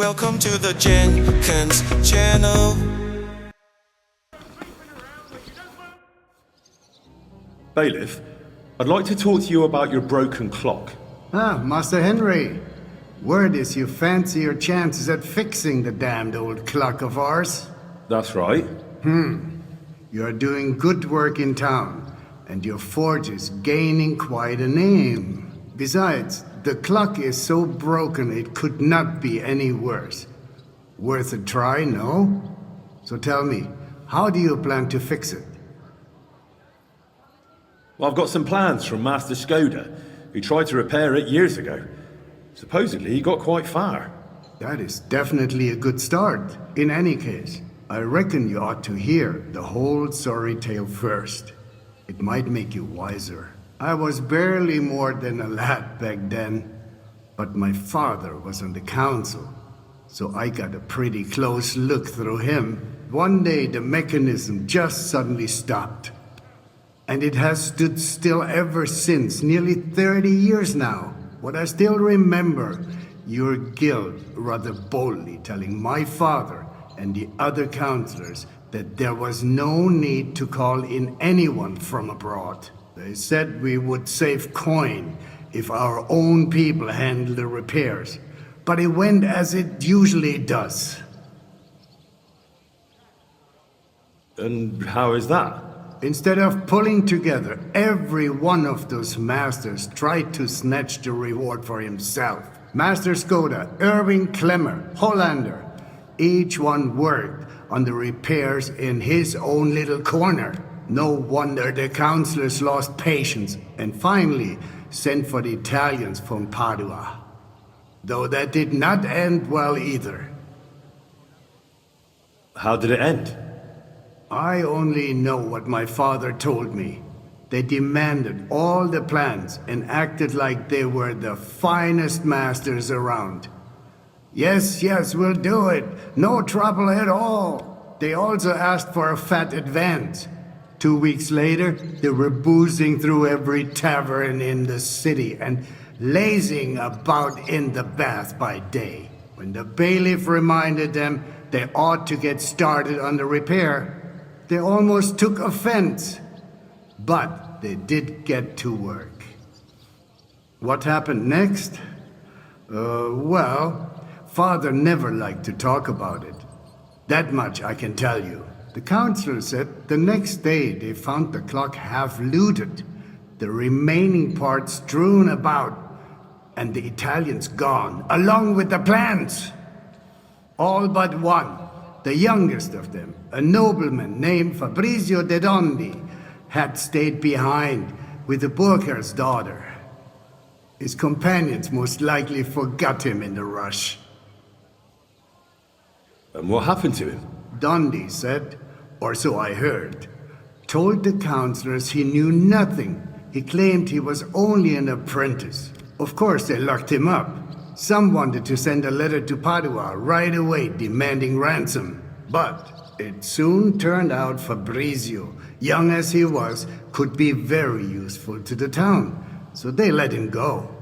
Welcome to the Jenkins channel. Bailiff, I'd like to talk to you about your broken clock. Ah, Master Henry. Word is you fancy your chances at fixing the damned old clock of ours. That's right. You're doing good work in town, and your forge is gaining quite a name. Besides, the clock is so broken it could not be any worse. Worth a try, no? So tell me, how do you plan to fix it? Well, I've got some plans from Master Scoda, who tried to repair it years ago. Supposedly, he got quite far. That is definitely a good start. In any case, I reckon you ought to hear the whole sorry tale first. It might make you wiser. I was barely more than a lad back then, but my father was on the council, so I got a pretty close look through him. One day the mechanism just suddenly stopped, and it has stood still ever since, nearly 30 years now. What I still remember, your guild rather boldly telling my father and the other councillors that there was no need to call in anyone from abroad. They said we would save coin if our own people handled the repairs, but it went as it usually does. And how is that? Instead of pulling together, every one of those masters tried to snatch the reward for himself. Master Scoda, Irving Clemmer, Hollander, each one worked on the repairs in his own little corner. No wonder the councillors lost patience and finally sent for the Italians from Padua. Though that did not end well either. How did it end? I only know what my father told me. They demanded all the plans and acted like they were the finest masters around. Yes, we'll do it. No trouble at all. They also asked for a fat advance. 2 weeks later, they were boozing through every tavern in the city and lazing about in the bath by day. When the bailiff reminded them they ought to get started on the repair, they almost took offense. But they did get to work. What happened next? Well, Father never liked to talk about it. That much I can tell you. The councillor said the next day they found the clock half looted, the remaining parts strewn about, and the Italians gone, along with the plans. All but one, the youngest of them, a nobleman named Fabrizio de Dondi, had stayed behind with the Burkhar's daughter. His companions most likely forgot him in the rush. And what happened to him? Dondi said, or so I heard, told the councillors he knew nothing. He claimed he was only an apprentice. Of course, they locked him up. Some wanted to send a letter to Padua right away demanding ransom. But it soon turned out Fabrizio, young as he was, could be very useful to the town. So they let him go.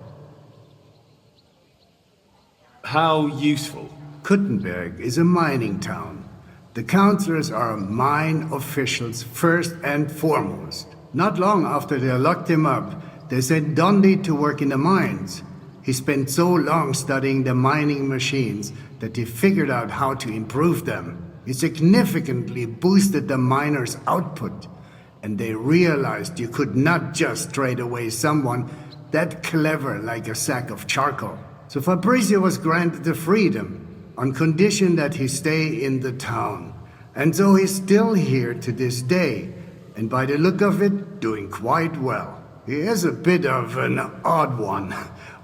How useful? Kuttenberg is a mining town. The councillors are mine officials first and foremost. Not long after they locked him up, they sent Dondi to work in the mines. He spent so long studying the mining machines that he figured out how to improve them. He significantly boosted the miners' output, and they realized you could not just trade away someone that clever like a sack of charcoal. So Fabrizio was granted the freedom, on condition that he stay in the town. And so he's still here to this day, and by the look of it, doing quite well. He is a bit of an odd one,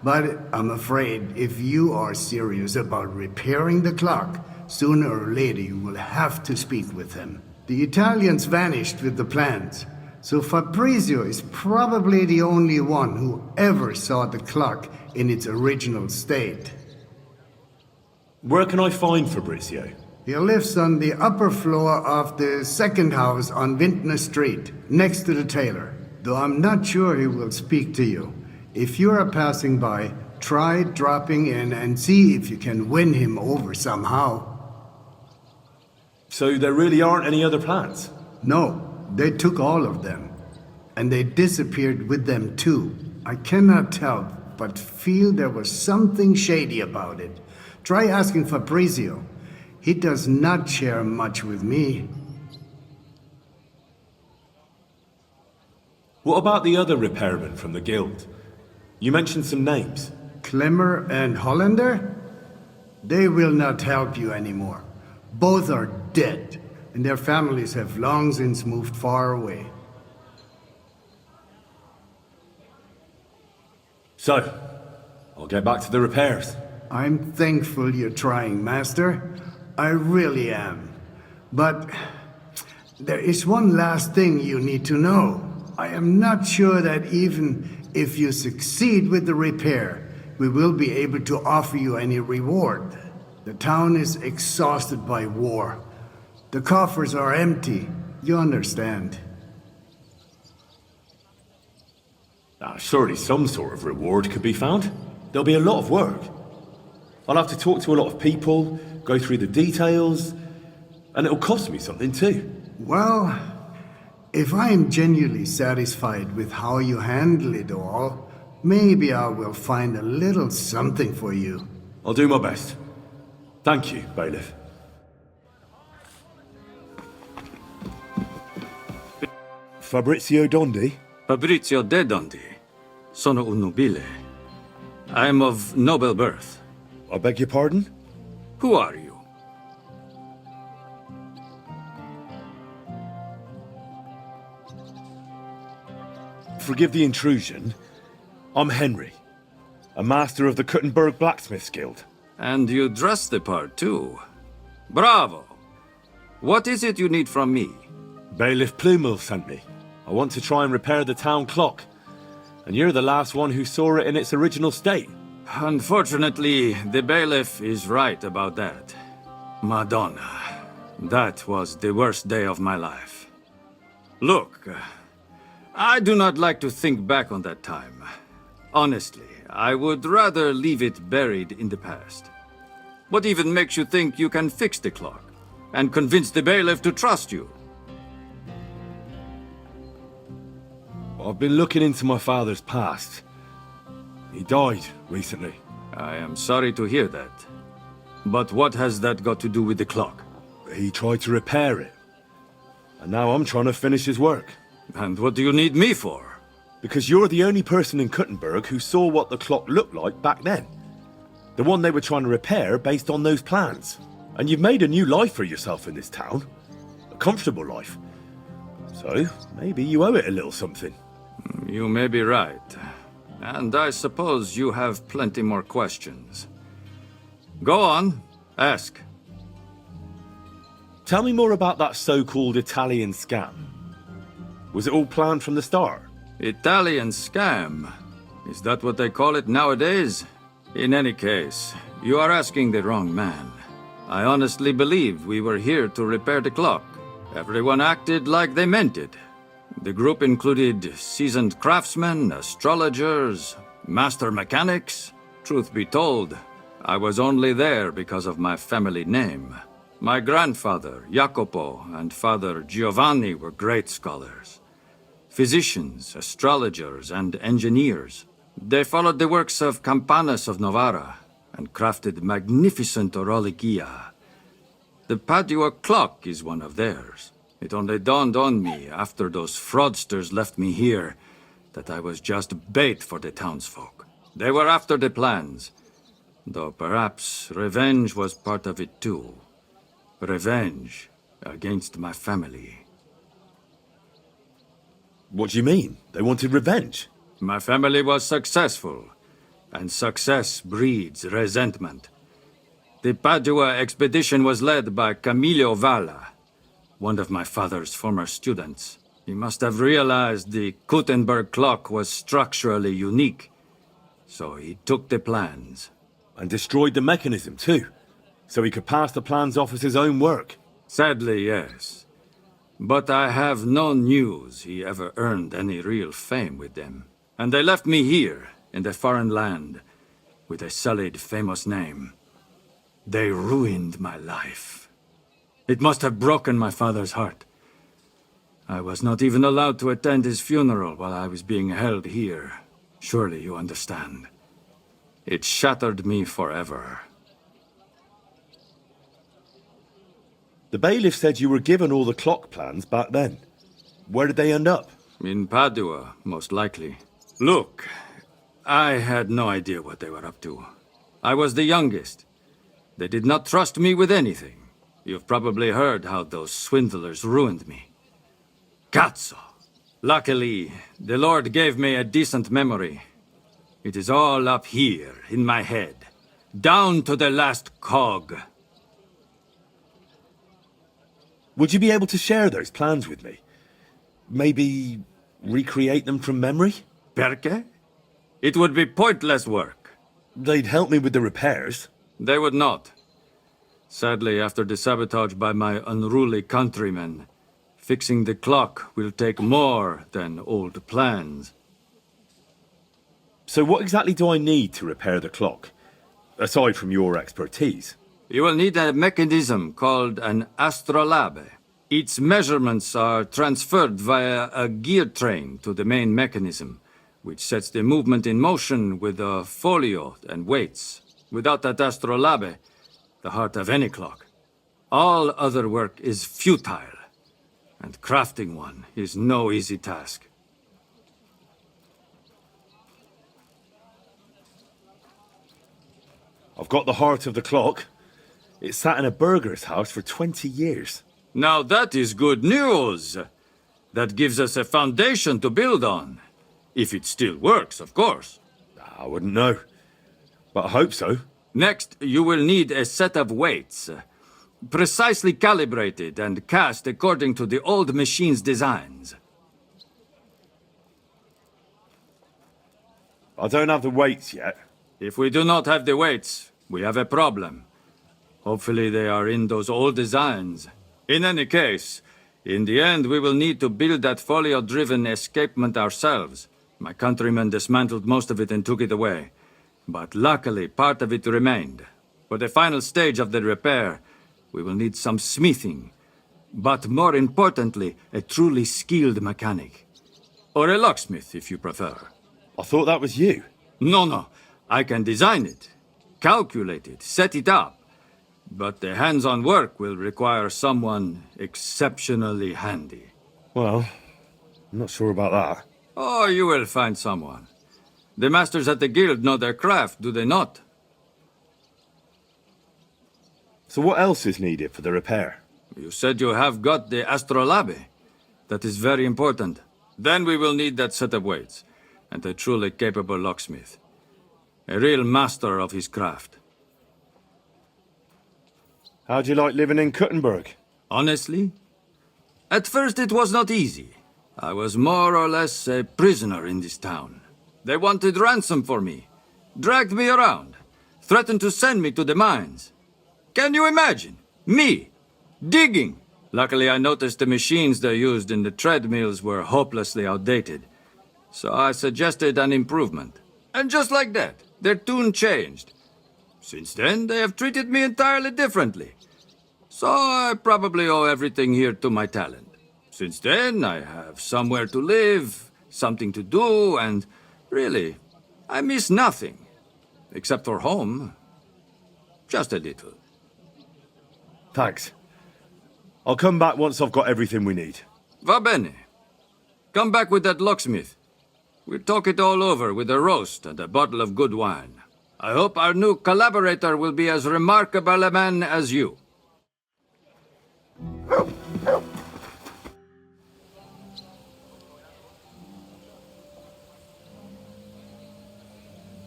but I'm afraid if you are serious about repairing the clock, sooner or later you will have to speak with him. The Italians vanished with the plans, so Fabrizio is probably the only one who ever saw the clock in its original state. Where can I find Fabrizio? He lives on the upper floor of the second house on Vintner Street, next to the tailor. Though I'm not sure he will speak to you. If you are passing by, Try dropping in and see if you can win him over somehow. So there really aren't any other plans? No, they took all of them. And they disappeared with them too. I cannot help but feel there was something shady about it. Try asking Fabrizio. He does not share much with me. What about the other repairmen from the guild? You mentioned some names. Clemmer and Hollander? They will not help you anymore. Both are dead, and their families have long since moved far away. So, I'll get back to the repairs. I'm thankful you're trying, Master. I really am. But there is one last thing you need to know. I am not sure that even if you succeed with the repair, we will be able to offer you any reward. The town is exhausted by war. The coffers are empty. You understand. Surely some sort of reward could be found. There'll be a lot of work. I'll have to talk to a lot of people, go through the details, and it'll cost me something too. Well, if I am genuinely satisfied with how you handle it all, maybe I will find a little something for you. I'll do my best. Thank you, Bailiff. Fabrizio Dondi? Fabrizio de Dondi. Sono un nobile. I am of noble birth. I beg your pardon? Who are you? Forgive the intrusion. I'm Henry, a master of the Kuttenberg Blacksmiths Guild. And you dress the part, too. Bravo! What is it you need from me? Bailiff Plumel sent me. I want to try and repair the town clock. And you're the last one who saw it in its original state. Unfortunately, the bailiff is right about that. Madonna. That was the worst day of my life. Look, I do not like to think back on that time. Honestly, I would rather leave it buried in the past. What even makes you think you can fix the clock and convince the bailiff to trust you? I've been looking into my father's past. He died recently. I am sorry to hear that. But what has that got to do with the clock? He tried to repair it. And now I'm trying to finish his work. And what do you need me for? Because you're the only person in Kuttenberg who saw what the clock looked like back then. The one they were trying to repair based on those plans. And you've made a new life for yourself in this town. A comfortable life. So, maybe you owe it a little something. You may be right. And I suppose you have plenty more questions. Go on, ask. Tell me more about that so-called Italian scam. Was it all planned from the start? Italian scam? Is that what they call it nowadays? In any case, you are asking the wrong man. I honestly believe we were here to repair the clock. Everyone acted like they meant it. The group included seasoned craftsmen, astrologers, master mechanics. Truth be told, I was only there because of my family name. My grandfather, Jacopo, and father Giovanni were great scholars. Physicians, astrologers, and engineers. They followed the works of Campanus of Novara and crafted magnificent orologia. The Padua clock is one of theirs. It only dawned on me after those fraudsters left me here that I was just bait for the townsfolk. They were after the plans, though perhaps revenge was part of it too. Revenge against my family. What do you mean? They wanted revenge? My family was successful, and success breeds resentment. The Padua expedition was led by Camillo Valla, one of my father's former students. He must have realized the Kuttenberg clock was structurally unique, so he took the plans. And destroyed the mechanism too, so he could pass the plans off as his own work. Sadly, yes. But I have no news he ever earned any real fame with them. And they left me here, in the foreign land, with a solid, famous name. They ruined my life. It must have broken my father's heart. I was not even allowed to attend his funeral while I was being held here. Surely you understand. It shattered me forever. The bailiff said you were given all the clock plans back then. Where did they end up? In Padua, most likely. Look, I had no idea what they were up to. I was the youngest. They did not trust me with anything. You've probably heard how those swindlers ruined me. Cazzo! Luckily, the Lord gave me a decent memory. It is all up here, in my head. Down to the last cog. Would you be able to share those plans with me? Maybe recreate them from memory? Perché? It would be pointless work. They'd help me with the repairs. They would not. Sadly, after the sabotage by my unruly countrymen, fixing the clock will take more than old plans. So what exactly do I need to repair the clock? Aside from your expertise. You will need a mechanism called an astrolabe. Its measurements are transferred via a gear train to the main mechanism, which sets the movement in motion with a folio and weights. Without that astrolabe, the heart of any clock, all other work is futile, and crafting one is no easy task. I've got the heart of the clock. It sat in a burgher's house for 20 years. Now that is good news. That gives us a foundation to build on. If it still works, of course. I wouldn't know, but I hope so. Next, you will need a set of weights, precisely calibrated and cast according to the old machine's designs. I don't have the weights yet. If we do not have the weights, we have a problem. Hopefully they are in those old designs. In any case, in the end we will need to build that folio-driven escapement ourselves. My countrymen dismantled most of it and took it away. But luckily, part of it remained. For the final stage of the repair, we will need some smithing. But more importantly, a truly skilled mechanic. Or a locksmith, if you prefer. I thought that was you. No. I can design it, calculate it, set it up. But the hands-on work will require someone exceptionally handy. Well, I'm not sure about that. Oh, you will find someone. The masters at the guild know their craft, do they not? So what else is needed for the repair? You said you have got the astrolabe. That is very important. Then we will need that set of weights, and a truly capable locksmith. A real master of his craft. How'd you like living in Kuttenberg? Honestly? At first it was not easy. I was more or less a prisoner in this town. They wanted ransom for me, dragged me around, threatened to send me to the mines. Can you imagine? Me, digging. Luckily I noticed the machines they used in the treadmills were hopelessly outdated. So I suggested an improvement. And just like that, their tune changed. Since then, they have treated me entirely differently. So I probably owe everything here to my talent. Since then, I have somewhere to live, something to do, and really, I miss nothing. Except for home. Just a little. Thanks. I'll come back once I've got everything we need. Va bene. Come back with that locksmith. We'll talk it all over with a roast and a bottle of good wine. I hope our new collaborator will be as remarkable a man as you.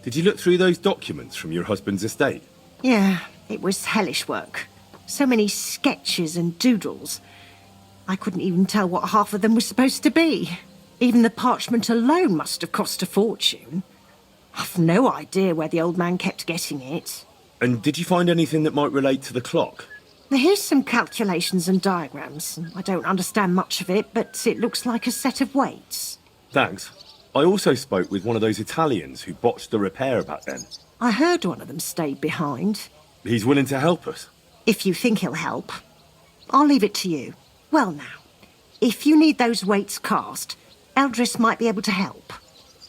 Did you look through those documents from your husband's estate? Yeah, it was hellish work. So many sketches and doodles. I couldn't even tell what half of them were supposed to be. Even the parchment alone must have cost a fortune. I've no idea where the old man kept getting it. And did you find anything that might relate to the clock? Here's some calculations and diagrams. I don't understand much of it, but it looks like a set of weights. Thanks. I also spoke with one of those Italians who botched the repair back then. I heard one of them stayed behind. He's willing to help us. If you think he'll help. I'll leave it to you. Well now, if you need those weights cast, Eldris might be able to help.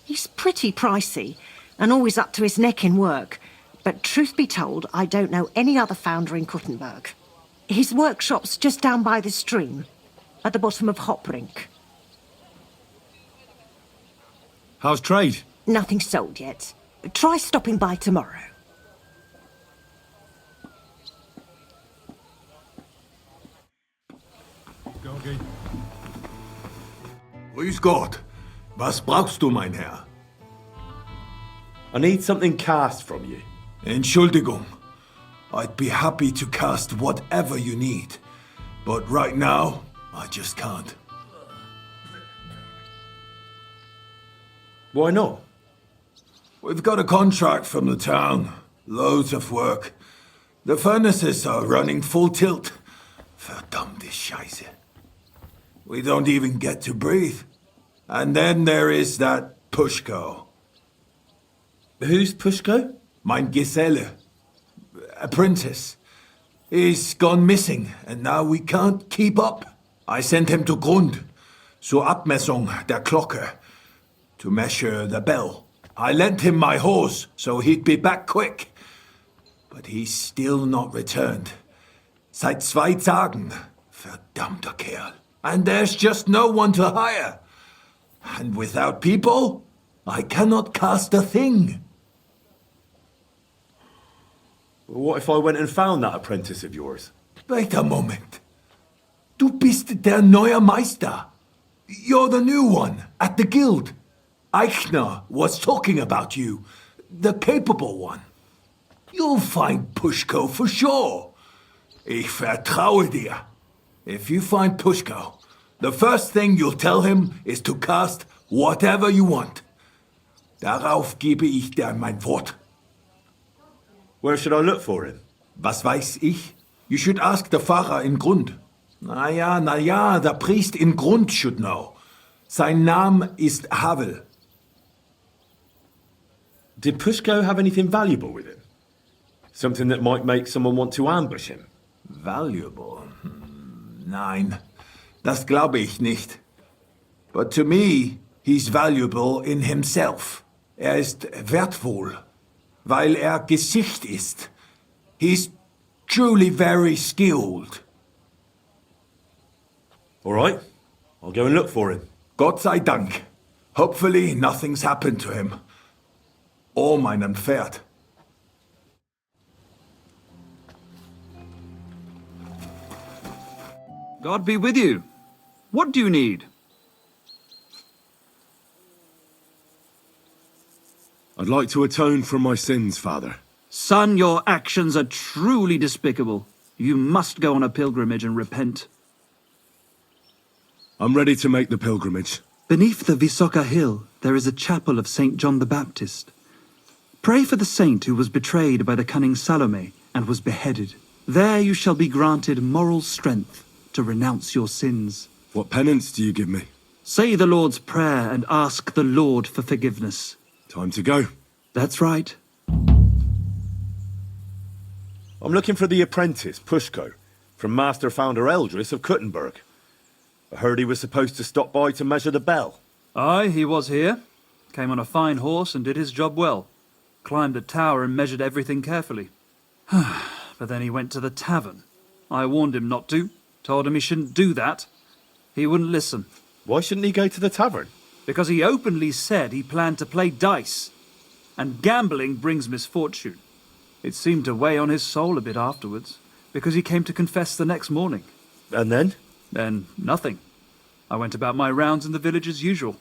He's pretty pricey, and always up to his neck in work. But truth be told, I don't know any other founder in Kuttenberg. His workshop's just down by the stream, at the bottom of Hopbrink. How's trade? Nothing sold yet. Try stopping by tomorrow. Grüß Gott. Was brauchst du, mein Herr? I need something cast from you. Entschuldigung. I'd be happy to cast whatever you need. But right now, I just can't. Why not? We've got a contract from the town. Loads of work. The furnaces are running full tilt. Verdammte Scheiße. We don't even get to breathe. And then there is that Pushko. Who's Pushko? Mein Geselle. Apprentice. He's gone missing, and now we can't keep up. I sent him to Grund, zur Abmessung der Glocke, to measure the bell. I lent him my horse, so he'd be back quick. But he's still not returned. Seit 2 Tagen. Verdammter Kerl. And there's just no one to hire. And without people, I cannot cast a thing. What if I went and found that apprentice of yours? Wait a moment. Du bist der neue Meister. You're the new one at the guild. Eichner was talking about you, the capable one. You'll find Pushko for sure. Ich vertraue dir. If you find Pushko, the first thing you'll tell him is to cast whatever you want. Darauf gebe ich dir mein Wort. Where should I look for him? Was weiß ich? You should ask the Pfarrer in Grund. Na ja, the priest in Grund should know. Sein Name ist Havel. Did Pushko have anything valuable with him? Something that might make someone want to ambush him? Valuable? Nein, das glaube ich nicht. But to me, he's valuable in himself. Ist wertvoll, weil Gesicht ist. He's truly very skilled. All right, I'll go and look for him. Gott sei Dank. Hopefully nothing's happened to him. Or meinem Pferd. God be with you. What do you need? I'd like to atone for my sins, Father. Son, your actions are truly despicable. You must go on a pilgrimage and repent. I'm ready to make the pilgrimage. Beneath the Visoka hill, there is a chapel of St. John the Baptist. Pray for the saint who was betrayed by the cunning Salome and was beheaded. There you shall be granted moral strength to renounce your sins. What penance do you give me? Say the Lord's Prayer and ask the Lord for forgiveness. Time to go. That's right. I'm looking for the apprentice, Pushko, from Master Founder Eldris of Kuttenberg. I heard he was supposed to stop by to measure the bell. Aye, he was here. Came on a fine horse and did his job well. Climbed the tower and measured everything carefully. But then he went to the tavern. I warned him not to. Told him he shouldn't do that. He wouldn't listen. Why shouldn't he go to the tavern? Because he openly said he planned to play dice. And gambling brings misfortune. It seemed to weigh on his soul a bit afterwards, because he came to confess the next morning. And then? Then nothing. I went about my rounds in the village as usual.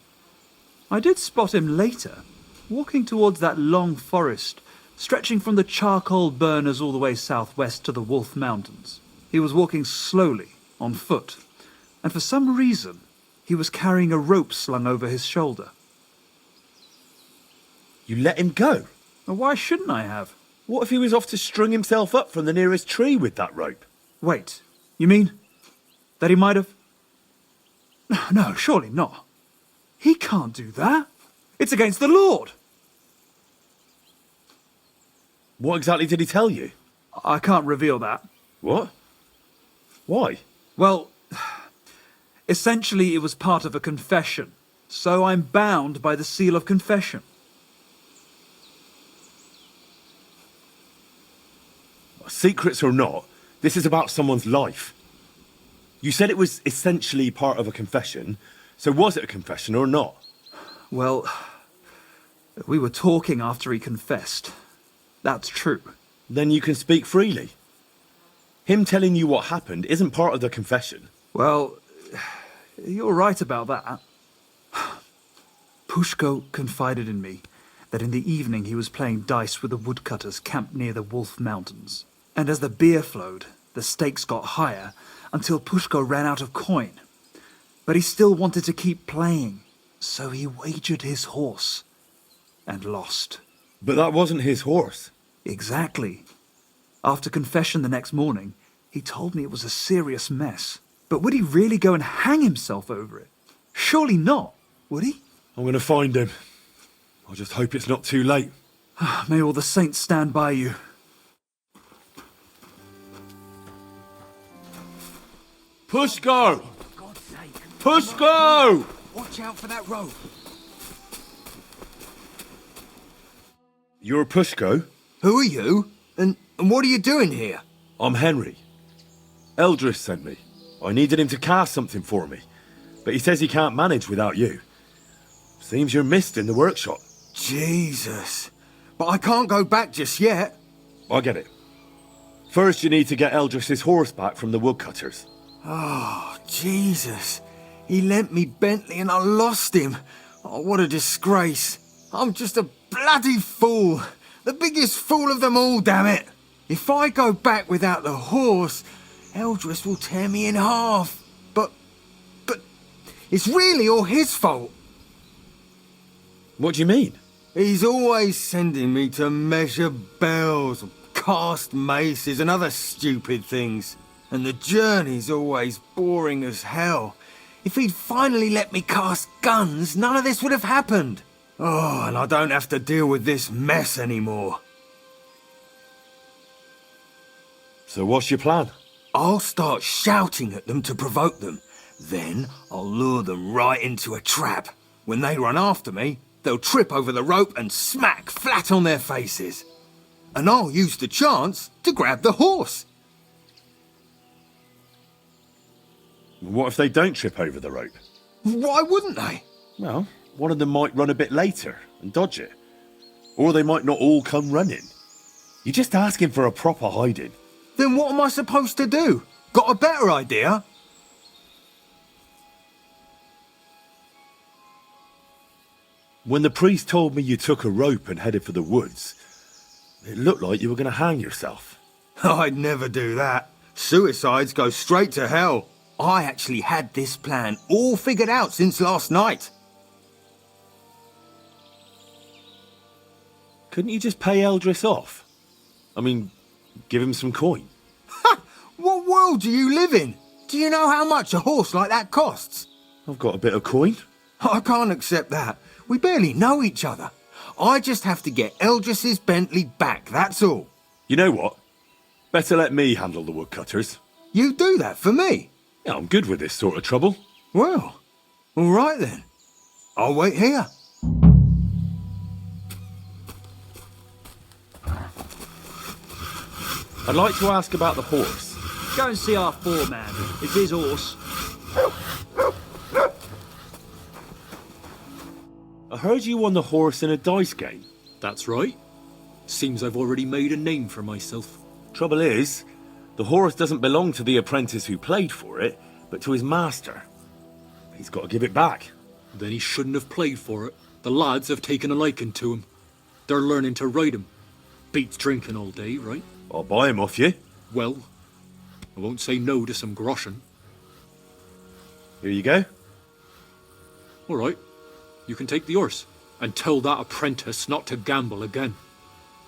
I did spot him later, walking towards that long forest, stretching from the charcoal burners all the way southwest to the Wolf Mountains. He was walking slowly, on foot, and for some reason, he was carrying a rope slung over his shoulder. You let him go? Now, why shouldn't I have? What if he was off to string himself up from the nearest tree with that rope? Wait, you mean that he might have... No, surely not. He can't do that. It's against the Lord. What exactly did he tell you? I can't reveal that. What? Why? Well, essentially it was part of a confession, so I'm bound by the seal of confession. Secrets or not, this is about someone's life. You said it was essentially part of a confession, so was it a confession or not? Well, we were talking after he confessed. That's true. Then you can speak freely. Him telling you what happened isn't part of the confession. Well, you're right about that. Pushko confided in me that in the evening he was playing dice with the Woodcutters camped near the Wolf Mountains. And as the beer flowed, the stakes got higher until Pushko ran out of coin. But he still wanted to keep playing, so he wagered his horse and lost. But that wasn't his horse. Exactly. After confession the next morning, he told me it was a serious mess. But would he really go and hang himself over it? Surely not, would he? I'm going to find him. I just hope it's not too late. May all the saints stand by you. Pushko! For God's sake. Pushko! Watch out for that rope. You're Pushko? Who are you? And what are you doing here? I'm Henry. Eldris sent me. I needed him to cast something for me, but he says he can't manage without you. Seems you're missed in the workshop. Jesus. But I can't go back just yet. I get it. First you need to get Eldris's horse back from the Woodcutters. Oh, Jesus. He lent me Bentley and I lost him. Oh, what a disgrace. I'm just a bloody fool. The biggest fool of them all, damn it. If I go back without the horse, Eldris will tear me in half. But it's really all his fault. What do you mean? He's always sending me to measure bells, cast maces and other stupid things. And the journey's always boring as hell. If he'd finally let me cast guns, none of this would have happened. Oh, and I don't have to deal with this mess anymore. So what's your plan? I'll start shouting at them to provoke them. Then I'll lure them right into a trap. When they run after me, they'll trip over the rope and smack flat on their faces. And I'll use the chance to grab the horse. What if they don't trip over the rope? Why wouldn't they? Well, one of them might run a bit later and dodge it. Or they might not all come running. You're just asking for a proper hiding. Then what am I supposed to do? Got a better idea? When the priest told me you took a rope and headed for the woods, it looked like you were going to hang yourself. I'd never do that. Suicides go straight to hell. I actually had this plan all figured out since last night. Couldn't you just pay Eldris off? I mean, give him some coin. Ha! What world do you live in? Do you know how much a horse like that costs? I've got a bit of coin. I can't accept that. We barely know each other. I just have to get Eldris's Bentley back, that's all. You know what? Better let me handle the Woodcutters. You do that for me? Yeah, I'm good with this sort of trouble. Well, all right then. I'll wait here. I'd like to ask about the horse. Go and see our foreman. It's his horse. I heard you won the horse in a dice game. That's right. Seems I've already made a name for myself. Trouble is, the horse doesn't belong to the apprentice who played for it, but to his master. He's got to give it back. Then he shouldn't have played for it. The lads have taken a liking to him. They're learning to ride him. Beats drinking all day, right? I'll buy him off you. Well, I won't say no to some groschen. Here you go. All right, you can take the horse and tell that apprentice not to gamble again.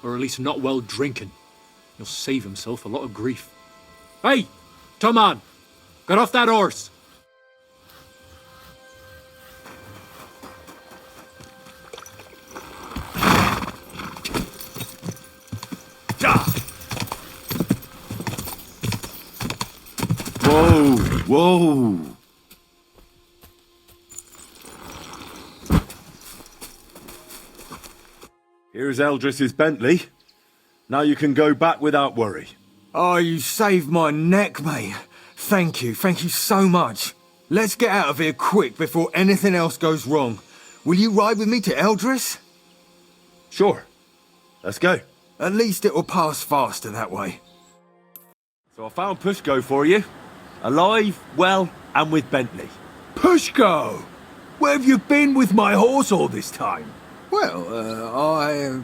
Or at least not while drinking. He'll save himself a lot of grief. Hey, come on, get off that horse. Whoa, whoa. Here's Eldris's Bentley. Now you can go back without worry. Oh, you saved my neck, mate. Thank you so much. Let's get out of here quick before anything else goes wrong. Will you ride with me to Eldris? Sure. Let's go. At least it will pass faster that way. So I found Pushko for you. Alive, well, and with Bentley. Pushko! Where have you been with my horse all this time? Well,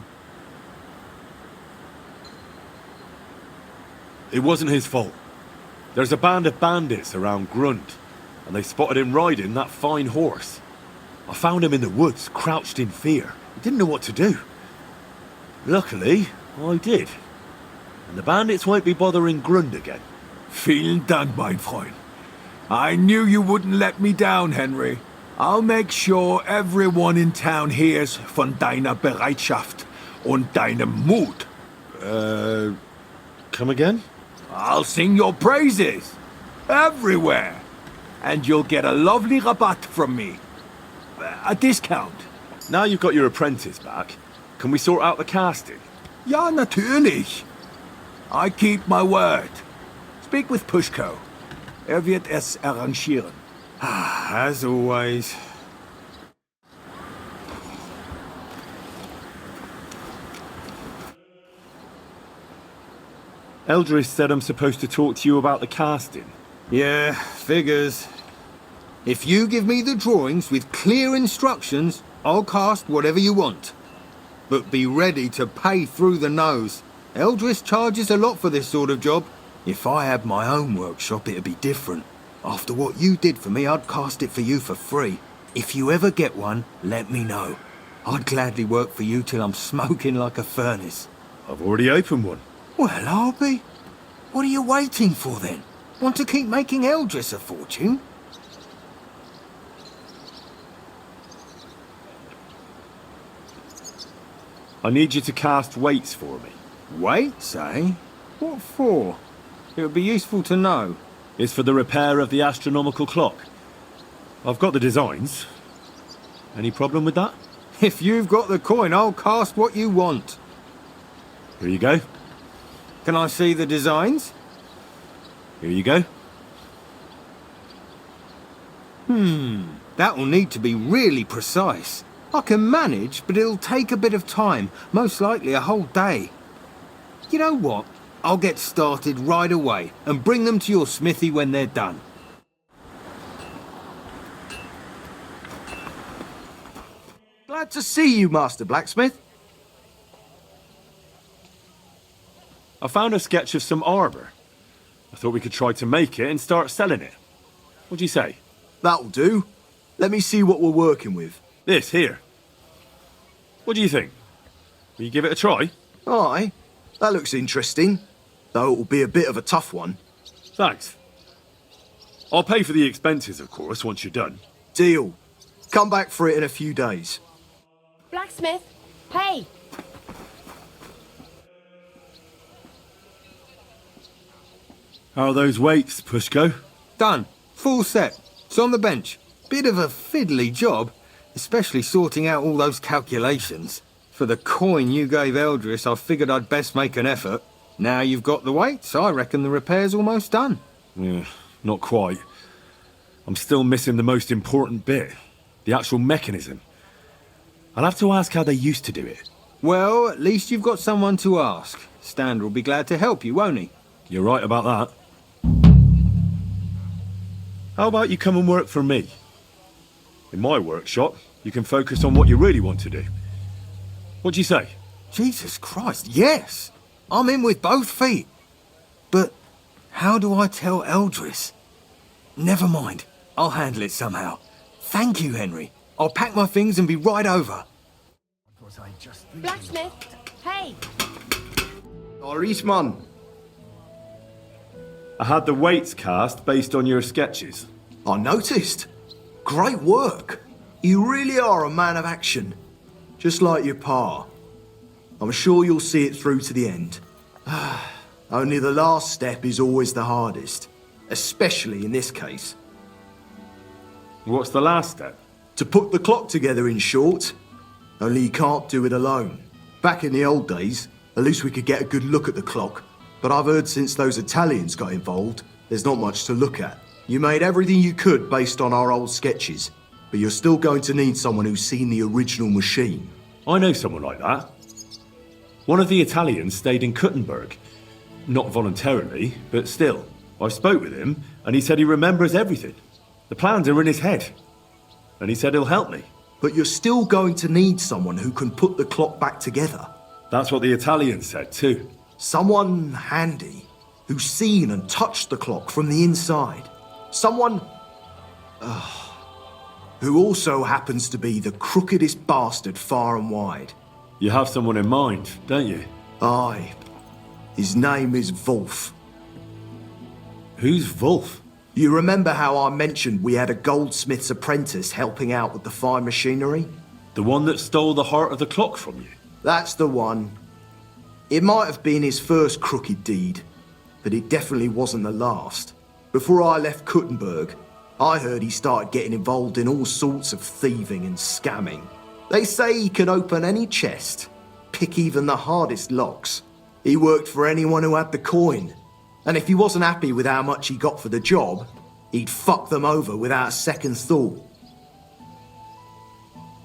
It wasn't his fault. There's a band of bandits around Grund, and they spotted him riding that fine horse. I found him in the woods, crouched in fear. He didn't know what to do. Luckily, I did. And the bandits won't be bothering Grund again. Vielen Dank, mein Freund. I knew you wouldn't let me down, Henry. I'll make sure everyone in town hears von deiner Bereitschaft und deinem Mut. Come again? I'll sing your praises. Everywhere. And you'll get a lovely rabatt from me. A discount. Now you've got your apprentice back, can we sort out the casting? Ja, natürlich. I keep my word. Speak with Pushko. Wird es arrangieren. as always. Eldris said I'm supposed to talk to you about the casting. Yeah, figures. If you give me the drawings with clear instructions, I'll cast whatever you want. But be ready to pay through the nose. Eldris charges a lot for this sort of job. If I had my own workshop, it'd be different. After what you did for me, I'd cast it for you for free. If you ever get one, let me know. I'd gladly work for you till I'm smoking like a furnace. I've already opened one. Well, I'll be. What are you waiting for then? Want to keep making Eldris a fortune? I need you to cast weights for me. Weights, eh? What for? It would be useful to know. It's for the repair of the astronomical clock. I've got the designs. Any problem with that? If you've got the coin, I'll cast what you want. Here you go. Can I see the designs? Here you go. That'll need to be really precise. I can manage, but it'll take a bit of time, most likely a whole day. You know what? I'll get started right away and bring them to your smithy when they're done. Glad to see you, Master Blacksmith. I found a sketch of some armour. I thought we could try to make it and start selling it. What do you say? That'll do. Let me see what we're working with. This, here. What do you think? Will you give it a try? Aye, that looks interesting. Though it'll be a bit of a tough one. Thanks. I'll pay for the expenses, of course, once you're done. Deal. Come back for it in a few days. Blacksmith, hey! How are those weights, Pushko? Done. Full set. It's on the bench. Bit of a fiddly job, especially sorting out all those calculations. For the coin you gave Eldris, I figured I'd best make an effort. Now you've got the weights, I reckon the repair's almost done. Yeah, not quite. I'm still missing the most important bit. The actual mechanism. I'll have to ask how they used to do it. Well, at least you've got someone to ask. Standa will be glad to help you, won't he? You're right about that. How about you come and work for me? In my workshop, you can focus on what you really want to do. What do you say? Jesus Christ, yes! I'm in with both feet. But how do I tell Eldris? Never mind. I'll handle it somehow. Thank you, Henry. I'll pack my things and be right over. Blacksmith, hey! Eldris, man. I had the weights cast based on your sketches. I noticed. Great work. You really are a man of action. Just like your pa. I'm sure you'll see it through to the end. Only the last step is always the hardest. especially in this case. What's the last step? To put the clock together, in short. Only you can't do it alone. Back in the old days, at least we could get a good look at the clock. But I've heard since those Italians got involved, there's not much to look at. You made everything you could based on our old sketches, but you're still going to need someone who's seen the original machine. I know someone like that. One of the Italians stayed in Kuttenberg. Not voluntarily, but still. I spoke with him, and he said he remembers everything. The plans are in his head. And he said he'll help me. But you're still going to need someone who can put the clock back together. That's what the Italian said too. Someone handy, who's seen and touched the clock from the inside. Someone... who also happens to be the crookedest bastard far and wide. You have someone in mind, don't you? Aye. His name is Volf. Who's Volf? You remember how I mentioned we had a goldsmith's apprentice helping out with the fine machinery? The one that stole the heart of the clock from you? That's the one. It might have been his first crooked deed, but it definitely wasn't the last. Before I left Kuttenberg, I heard he started getting involved in all sorts of thieving and scamming. They say he can open any chest, pick even the hardest locks. He worked for anyone who had the coin. And if he wasn't happy with how much he got for the job, he'd fuck them over without a second thought.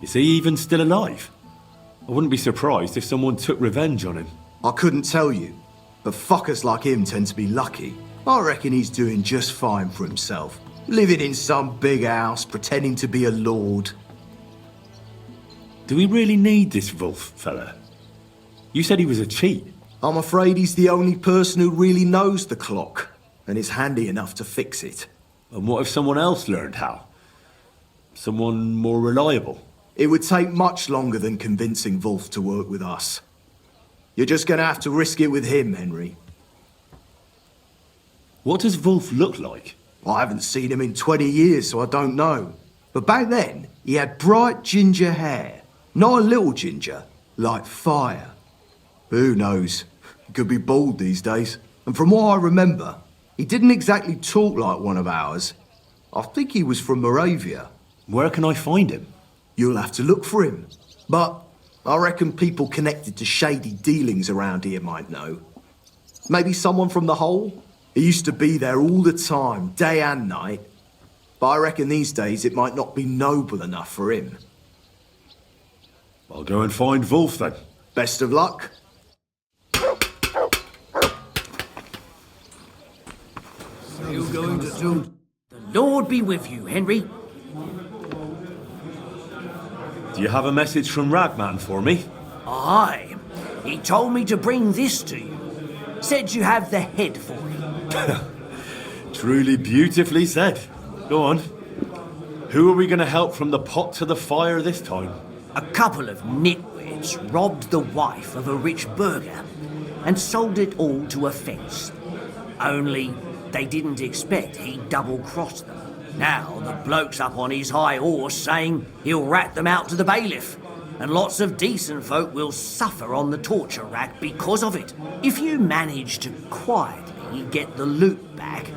Is he even still alive? I wouldn't be surprised if someone took revenge on him. I couldn't tell you, but fuckers like him tend to be lucky. I reckon he's doing just fine for himself. Living in some big house, pretending to be a lord. Do we really need this Volf fella? You said he was a cheat. I'm afraid he's the only person who really knows the clock, and is handy enough to fix it. And what if someone else learned how? Someone more reliable? It would take much longer than convincing Volf to work with us. You're just gonna have to risk it with him, Henry. What does Volf look like? I haven't seen him in 20 years, so I don't know. But back then, he had bright ginger hair. Not a little ginger, like fire. Who knows? He could be bald these days. And from what I remember, he didn't exactly talk like one of ours. I think he was from Moravia. Where can I find him? You'll have to look for him. But I reckon people connected to shady dealings around here might know. Maybe someone from the Hole? He used to be there all the time, day and night. But I reckon these days it might not be noble enough for him. I'll go and find Volf then. Best of luck. You going to do? The Lord be with you, Henry. Do you have a message from Ragman for me? Aye. He told me to bring this to you. Said you have the head for it. Truly beautifully said. Go on. Who are we going to help from the pot to the fire this time? A couple of nitwits robbed the wife of a rich burgher and sold it all to a fence. Only they didn't expect he'd double-crossed them. Now the bloke's up on his high horse saying he'll rat them out to the bailiff, and lots of decent folk will suffer on the torture rack because of it. If you manage to quietly get the loot back,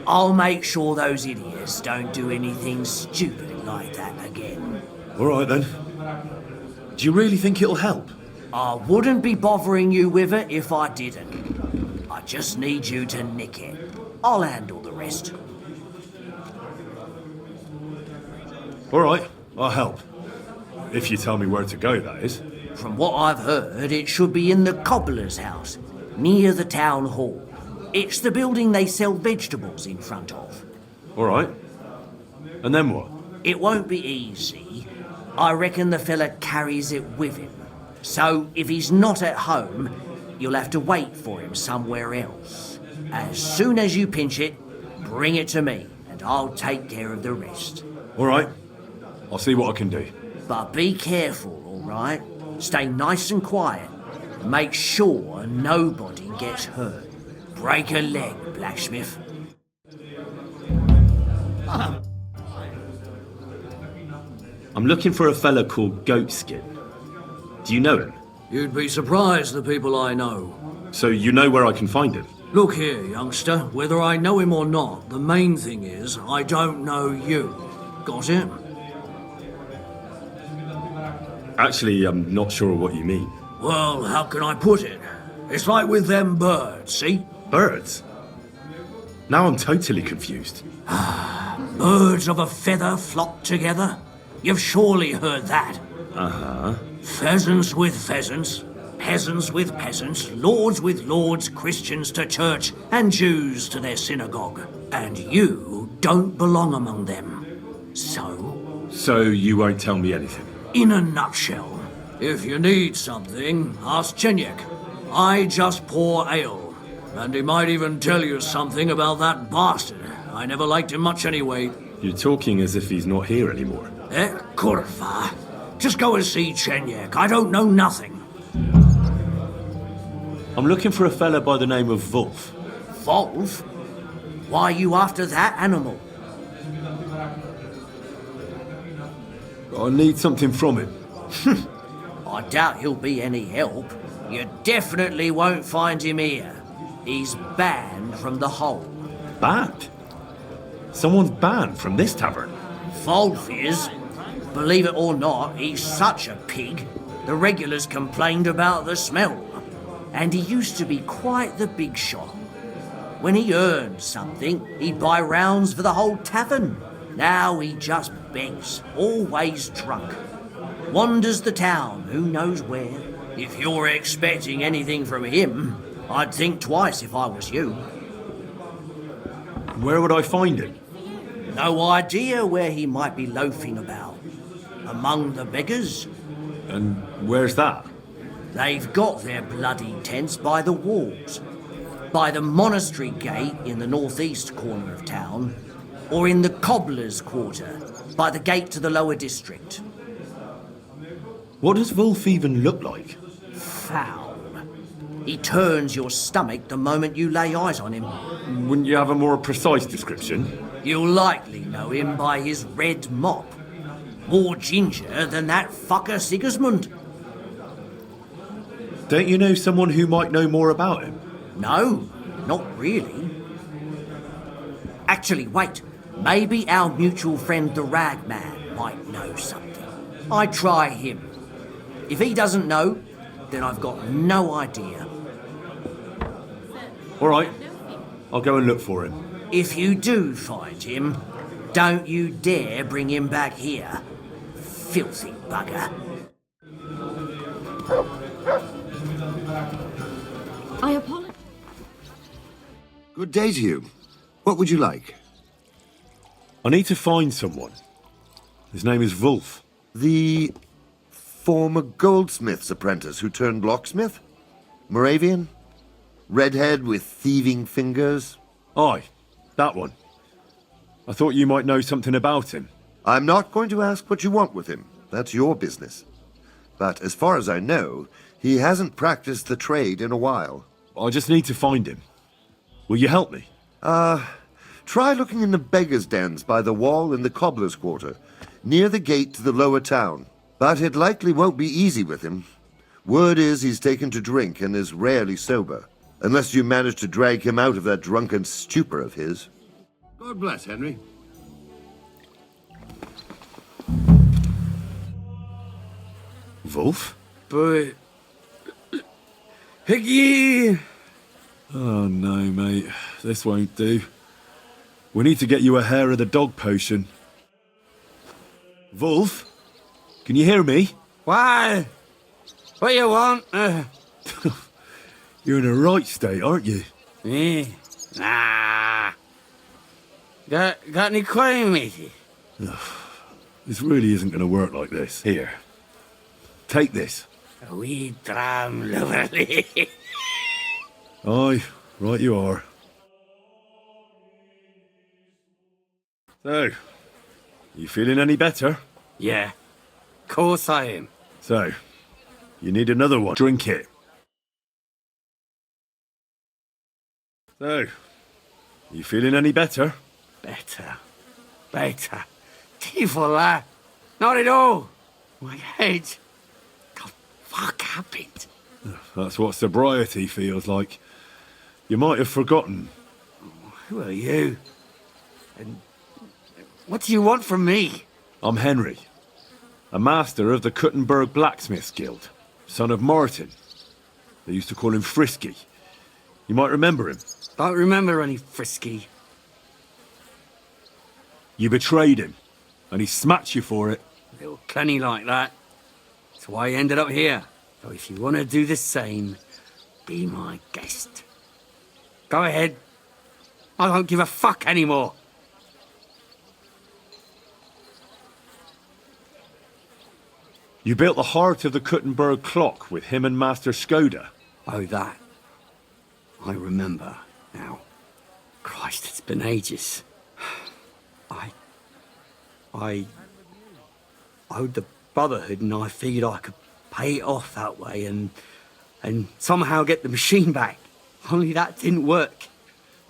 I'll make sure those idiots don't do anything stupid like that again. All right then. Do you really think it'll help? I wouldn't be bothering you with it if I didn't. I just need you to nick it. I'll handle the rest. All right, I'll help. If you tell me where to go, that is. From what I've heard, it should be in the cobbler's house, near the town hall. It's the building they sell vegetables in front of. All right. And then what? It won't be easy. I reckon the fella carries it with him. So if he's not at home, you'll have to wait for him somewhere else. As soon as you pinch it, bring it to me, and I'll take care of the rest. All right. I'll see what I can do. But be careful, all right? Stay nice and quiet. Make sure nobody gets hurt. Break a leg, blacksmith. I'm looking for a fella called Goatskin. Do you know him? You'd be surprised the people I know. So you know where I can find him? Look here, youngster. Whether I know him or not, the main thing is I don't know you. Got it? Actually, I'm not sure what you mean. Well, how can I put it? It's like with them birds, see? Birds? Now I'm totally confused. Birds of a feather flock together. You've surely heard that. Uh-huh. Pheasants with pheasants, peasants with peasants, lords with lords, Christians to church, and Jews to their synagogue. And you don't belong among them. So you won't tell me anything? In a nutshell, if you need something, ask Chenyek. I just pour ale. And he might even tell you something about that bastard. I never liked him much anyway. You're talking as if he's not here anymore. Kurva. Just go and see Chenyek. I don't know nothing. I'm looking for a fella by the name of Volf. Volf? Why are you after that animal? I need something from him. I doubt he'll be any help. You definitely won't find him here. He's banned from the hole. Banned? Someone's banned from this tavern? Volf is. Believe it or not, he's such a pig. The regulars complained about the smell. And he used to be quite the big shot. When he earned something, he'd buy rounds for the whole tavern. Now he just begs, always drunk. Wanders the town, who knows where. If you're expecting anything from him, I'd think twice if I was you. Where would I find him? No idea where he might be loafing about. Among the beggars? And where's that? They've got their bloody tents by the walls. By the monastery gate in the northeast corner of town, or in the cobbler's quarter, by the gate to the lower district. What does Volf even look like? Foul. He turns your stomach the moment you lay eyes on him. Wouldn't you have a more precise description? You'll likely know him by his red mop. More ginger than that fucker Sigismund. Don't you know someone who might know more about him? No, not really. Actually, wait. Maybe our mutual friend the Ragman might know something. I'd try him. If he doesn't know, then I've got no idea. All right, I'll go and look for him. If you do find him, don't you dare bring him back here. Filthy bugger. I apologize. Good day to you. What would you like? I need to find someone. His name is Volf. The former goldsmith's apprentice who turned locksmith? Moravian? Redhead with thieving fingers? Aye, that one. I thought you might know something about him. I'm not going to ask what you want with him. That's your business. But as far as I know, he hasn't practiced the trade in a while. I just need to find him. Will you help me? Try looking in the beggars' dens by the wall in the cobbler's quarter, near the gate to the lower town. But it likely won't be easy with him. Word is he's taken to drink and is rarely sober, unless you manage to drag him out of that drunken stupor of his. God bless, Henry. Volf? But... Higgy! Oh no, mate. This won't do. We need to get you a hair of the dog potion. Volf? Can you hear me? Why? What you want? You're in a right state, aren't you? Me? Nah. Got any coin, matey? This really isn't going to work like this. Here. Take this. A wee dram, lovely. Aye, right you are. So, you feeling any better? Yeah, course I am. So, you need another one. Drink it. So, you feeling any better? Better. Tifola. Not at all. My head. The fuck happened? That's what sobriety feels like. You might have forgotten. Who are you? And what do you want from me? I'm Henry, a master of the Kuttenberg Blacksmiths Guild, son of Martin. They used to call him Frisky. You might remember him. Don't remember any Frisky. You betrayed him, and he smacked you for it. Little clenny like that. That's why I ended up here. So if you want to do the same, be my guest. Go ahead. I don't give a fuck anymore. You built the heart of the Kuttenberg clock with him and Master Scoda. Oh, that. I remember now. Christ, it's been ages. I owed the Brotherhood, and I figured I could pay it off that way and somehow get the machine back. Only that didn't work.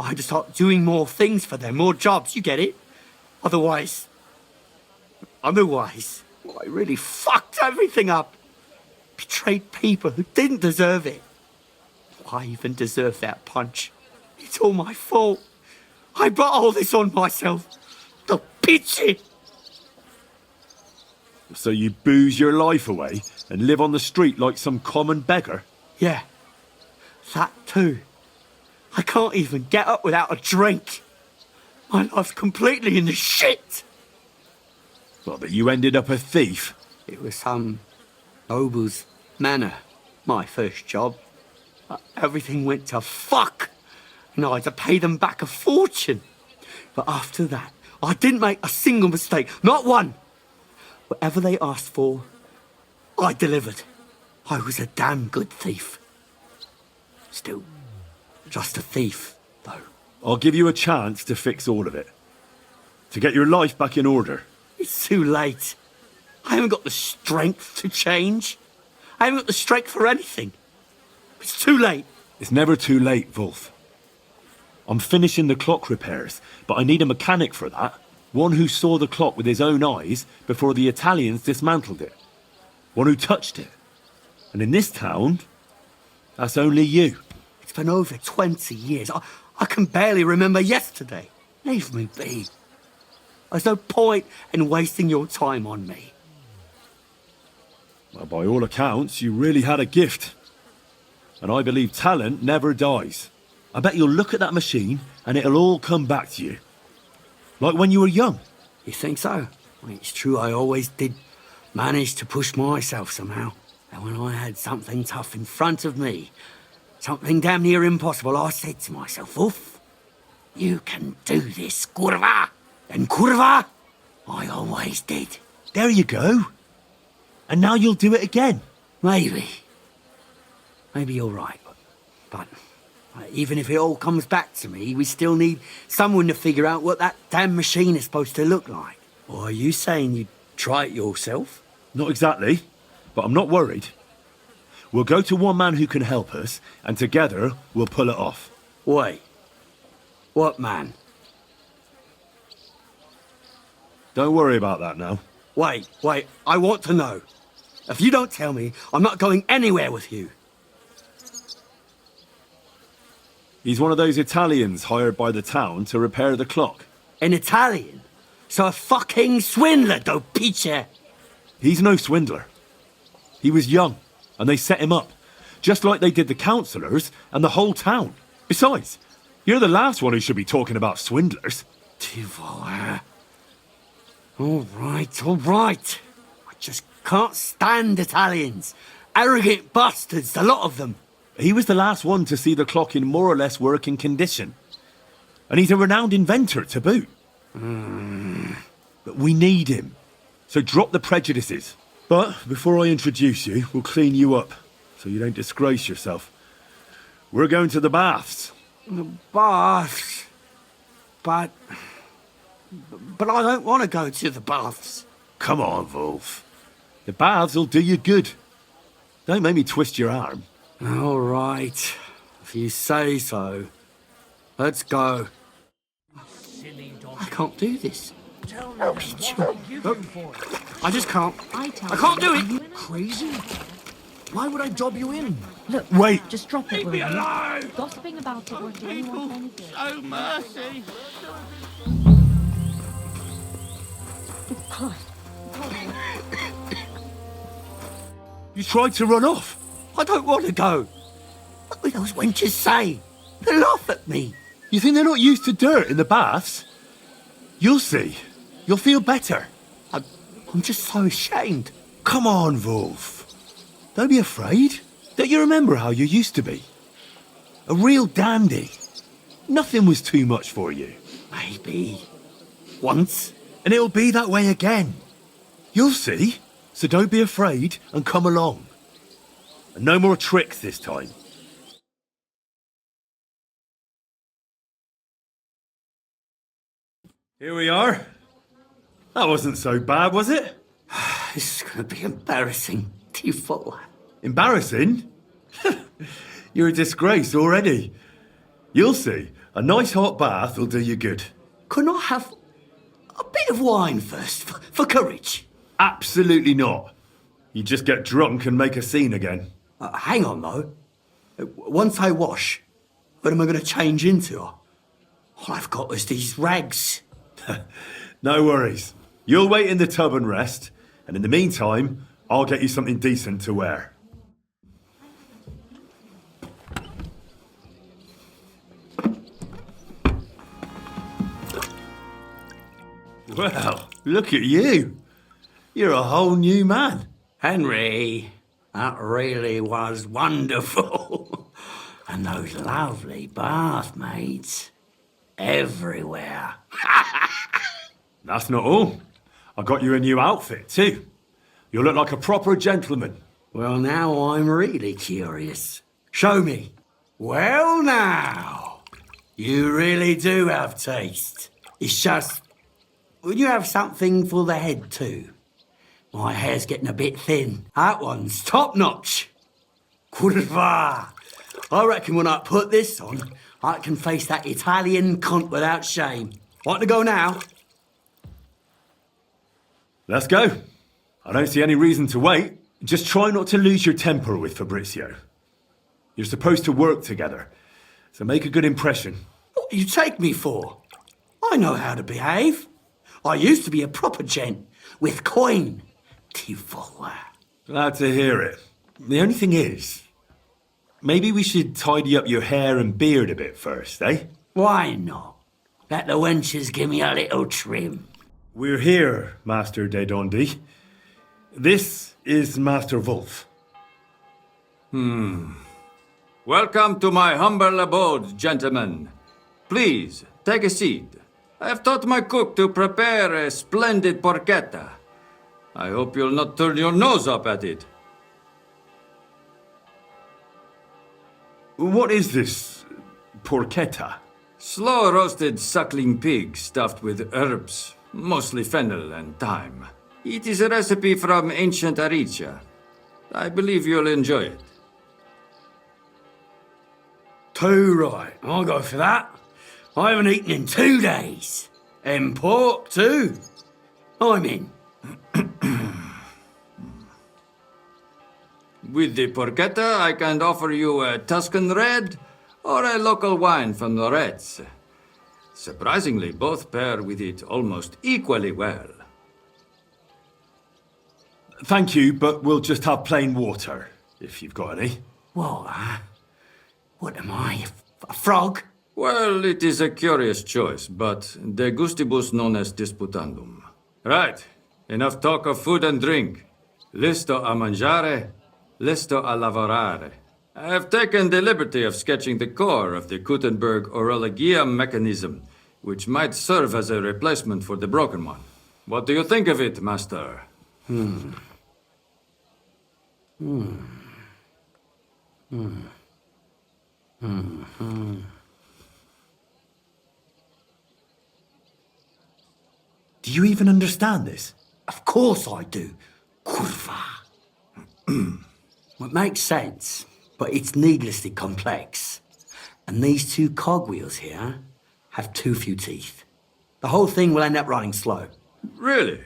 I had to start doing more things for them, more jobs, you get it? Otherwise, I really fucked everything up. Betrayed people who didn't deserve it. Why even deserve that punch? It's all my fault. I brought all this on myself. The pity. So you booze your life away and live on the street like some common beggar? Yeah, that too. I can't even get up without a drink. My life's completely in the shit. Well, but you ended up a thief. It was some noble's manor, my first job. Everything went to fuck, and I had to pay them back a fortune. But after that, I didn't make a single mistake, not one. Whatever they asked for, I delivered. I was a damn good thief. Still, just a thief, though. I'll give you a chance to fix all of it. To get your life back in order. It's too late. I haven't got the strength to change. I haven't got the strength for anything. It's too late. It's never too late, Volf. I'm finishing the clock repairs, but I need a mechanic for that. One who saw the clock with his own eyes before the Italians dismantled it. One who touched it. And in this town, that's only you. It's been over 20 years. I can barely remember yesterday. Leave me be. There's no point in wasting your time on me. Well, by all accounts, you really had a gift. And I believe talent never dies. I bet you'll look at that machine and it'll all come back to you. Like when you were young. You think so? Well, it's true, I always did manage to push myself somehow. And when I had something tough in front of me, something damn near impossible, I said to myself, Wolf, you can do this, kurva. And kurva, I always did. There you go. And now you'll do it again. Maybe. Maybe you're right. But even if it all comes back to me, we still need someone to figure out what that damn machine is supposed to look like. Or are you saying you'd try it yourself? Not exactly, but I'm not worried. We'll go to one man who can help us, and together we'll pull it off. Wait. What man? Don't worry about that now. Wait, I want to know. If you don't tell me, I'm not going anywhere with you. He's one of those Italians hired by the town to repair the clock. An Italian? So a fucking swindler, do piche. He's no swindler. He was young, and they set him up, just like they did the councillors and the whole town. Besides, you're the last one who should be talking about swindlers. All right. I just can't stand Italians. Arrogant bastards, a lot of them. He was the last one to see the clock in more or less working condition. And he's a renowned inventor to boot. But we need him. So drop the prejudices. But before I introduce you, we'll clean you up, so you don't disgrace yourself. We're going to the baths. The baths? But I don't want to go to the baths. Come on, Volf. The baths will do you good. Don't make me twist your arm. All right. If you say so. Let's go. I can't do this. I just can't. I can't do it. Crazy? Why would I dob you in? Look, Wait. just drop it. Leave me alone! Gossiping about it won't do anyone any good. Show mercy. You tried to run off. I don't want to go. What will those wenches say? They laugh at me. You think they're not used to dirt in the baths? You'll see. You'll feel better. I'm just so ashamed. Come on, Volf. Don't be afraid. Don't you remember how you used to be? A real dandy. Nothing was too much for you. Maybe. Once. And it'll be that way again. You'll see. So don't be afraid and come along. And no more tricks this time. Here we are. That wasn't so bad, was it? This is going to be embarrassing. Too full. Embarrassing? You're a disgrace already. You'll see. A nice hot bath will do you good. Couldn't I have a bit of wine first for courage? Absolutely not. You just get drunk and make a scene again. Hang on, though. Once I wash, what am I going to change into? All I've got is these rags. No worries. You'll wait in the tub and rest, and in the meantime, I'll get you something decent to wear. Well, look at you. You're a whole new man. Henry, that really was wonderful. And those lovely bath maids. Everywhere. That's not all. I got you a new outfit, too. You'll look like a proper gentleman. Well, now I'm really curious. Show me. Well, now. You really do have taste. It's just... Would you have something for the head, too? My hair's getting a bit thin. That one's top-notch. Curva. I reckon when I put this on, I can face that Italian cunt without shame. Want to go now? Let's go. I don't see any reason to wait. Just try not to lose your temper with Fabrizio. You're supposed to work together, so make a good impression. What do you take me for? I know how to behave. I used to be a proper gent, with coin. Glad to hear it. The only thing is, maybe we should tidy up your hair and beard a bit first, eh? Why not? Let the wenches give me a little trim. We're here, Master de Dondi. This is Master Volf. Welcome to my humble abode, gentlemen. Please, take a seat. I have taught my cook to prepare a splendid porchetta. I hope you'll not turn your nose up at it. What is this porchetta? Slow-roasted suckling pig stuffed with herbs, mostly fennel and thyme. It is a recipe from ancient Aricia. I believe you'll enjoy it. Too right. I'll go for that. I haven't eaten in 2 days. And pork, too. I'm in. With the porchetta, I can offer you a Tuscan red or a local wine from Loretz. Surprisingly, both pair with it almost equally well. Thank you, but we'll just have plain water, if you've got any. What? What am I? A frog? Well, it is a curious choice, but de gustibus non est disputandum. Right, enough talk of food and drink. Listo a mangiare, listo a lavorare. I have taken the liberty of sketching the core of the Gutenberg Orologia mechanism, which might serve as a replacement for the broken one. What do you think of it, Master? Do you even understand this? Of course I do. Curva. It makes sense, but it's needlessly complex. And these 2 cogwheels here have too few teeth. The whole thing will end up running slow. Really?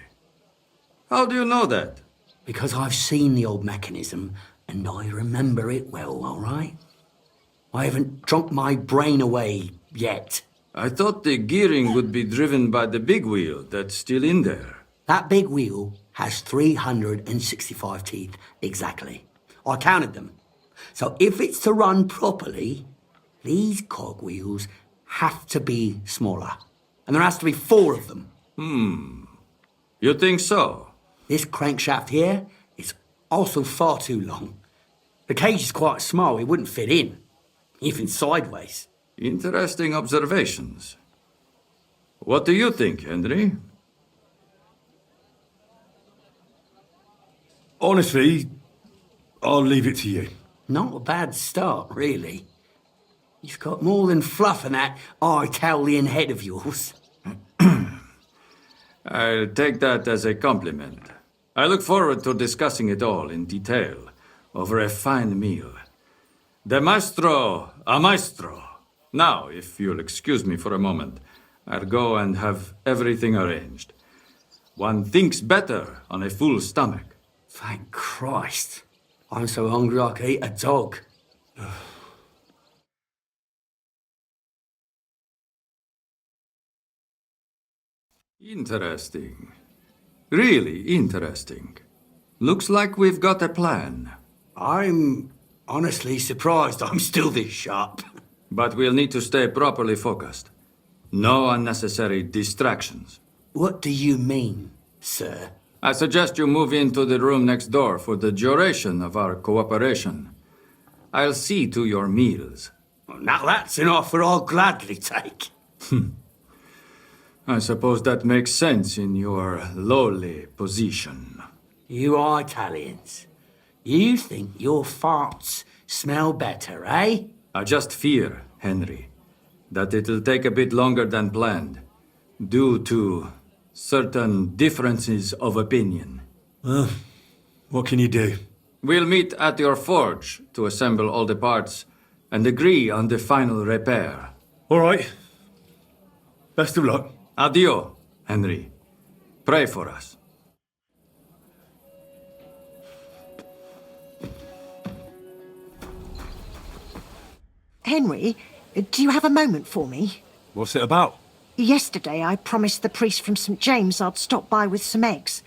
How do you know that? Because I've seen the old mechanism and I remember it well, all right? I haven't drunk my brain away yet. I thought the gearing would be driven by the big wheel that's still in there. That big wheel has 365 teeth, exactly. I counted them. So if it's to run properly, these cogwheels have to be smaller. And there has to be 4 of them. You think so? This crankshaft here is also far too long. The cage is quite small, it wouldn't fit in, even sideways. Interesting observations. What do you think, Henry? Honestly, I'll leave it to you. Not a bad start, really. You've got more than fluff in that Italian head of yours. I'll take that as a compliment. I look forward to discussing it all in detail over a fine meal. De maestro a maestro. Now, if you'll excuse me for a moment, I'll go and have everything arranged. One thinks better on a full stomach. Thank Christ. I'm so hungry I could eat a dog. Interesting. Really interesting. Looks like we've got a plan. I'm honestly surprised I'm still this sharp. But we'll need to stay properly focused. No unnecessary distractions. What do you mean, sir? I suggest you move into the room next door for the duration of our cooperation. I'll see to your meals. Well, now that's an offer I'll gladly take. I suppose that makes sense in your lowly position. You are Italians. You think your farts smell better, eh? I just fear, Henry, that it'll take a bit longer than planned, due to certain differences of opinion. What can you do? We'll meet at your forge to assemble all the parts and agree on the final repair. All right. Best of luck. Addio, Henry. Pray for us. Henry, do you have a moment for me? What's it about? Yesterday I promised the priest from St. James I'd stop by with some eggs,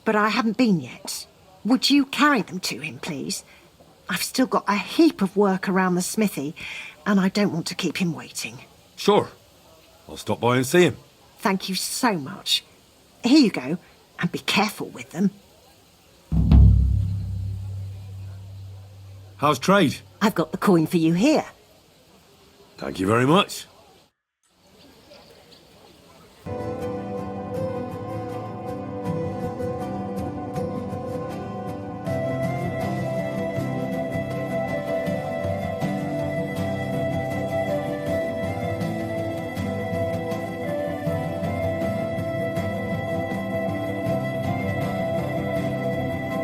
but I haven't been yet. Would you carry them to him, please? I've still got a heap of work around the smithy, and I don't want to keep him waiting. Sure. I'll stop by and see him. Thank you so much. Here you go, and be careful with them. How's trade? I've got the coin for you here. Thank you very much.